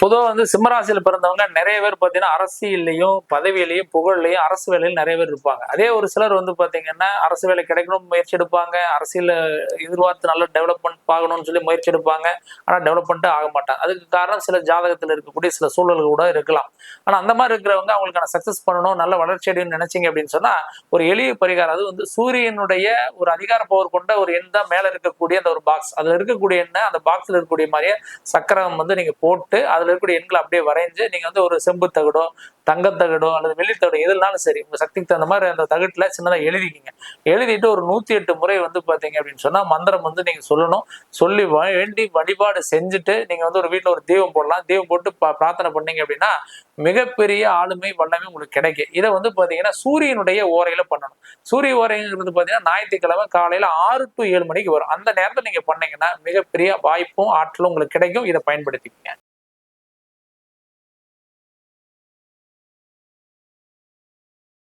பொதுவா சிம்மராசியில பிறந்தவங்க நிறைய பேர் பாத்தீங்கன்னா அரசியல்லையும் பதவியிலையும் புகழ்லையும் அரசு வேலையில் நிறைய பேர் இருப்பாங்க. அதே ஒரு சிலர் பாத்தீங்கன்னா அரசு வேலை கிடைக்கணும்னு முயற்சி எடுப்பாங்க, அரசியல எதிர்பார்த்து நல்ல டெவலப்மெண்ட் பார்க்கணும்னு சொல்லி முயற்சி எடுப்பாங்க. ஆனா டெவலப்மெண்ட்டே ஆக மாட்டாங்க. அதுக்கு காரணம் சில ஜாதகத்துல இருக்கக்கூடிய சில சூழல்கள் கூட இருக்கலாம். ஆனா அந்த மாதிரி இருக்கிறவங்க அவங்களுக்கான சக்சஸ் பண்ணணும், நல்ல வளர்ச்சி அடையணும்னு நினைச்சீங்க அப்படின்னு சொன்னா ஒரு எளிய பரிகாரம். அது சூரியனுடைய ஒரு அதிகார பவர் கொண்ட ஒரு எண் தான் மேல இருக்கக்கூடிய அந்த ஒரு பாக்ஸ். அதுல இருக்கக்கூடிய எண்ணெய் அந்த பாக்ஸ்ல இருக்கக்கூடிய மாதிரியே சக்கரம் நீங்க போட்டு அதுல இருக்கக்கூடிய எண்களை அப்படியே வரைஞ்சு நீங்க ஒரு செம்பு தகடோ தங்கத்தகடோ அல்லது வெள்ளித்தகடோ எதுனாலும் சரி உங்க சக்திக்கு தகுந்த மாதிரி அந்த தகட்டுல சின்னதா எழுதிக்கிங்க. எழுதிட்டு ஒரு 108 முறை பாத்தீங்க அப்படின்னு சொன்னா மந்திரம் நீங்க சொல்லணும். சொல்லி வேண்டி வழிபாடு செஞ்சுட்டு நீங்க ஒரு வீட்டுல ஒரு தீபம் போடலாம். தீபம் போட்டு பிரார்த்தனை பண்ணீங்க அப்படின்னா மிகப்பெரிய ஆளுமை வல்லமை உங்களுக்கு கிடைக்கும். இதை பாத்தீங்கன்னா சூரியனுடைய ஓரையில பண்ணணும். சூரிய ஓரைங்கிறது பாத்தீங்கன்னா ஞாயிற்றுக்கிழமை காலையில 6 to 7 மணிக்கு வரும். அந்த நேரத்தில் நீங்க பண்ணீங்கன்னா மிகப்பெரிய வாய்ப்பும் ஆற்றலும் உங்களுக்கு கிடைக்கும். இதை பயன்படுத்திக்கங்க.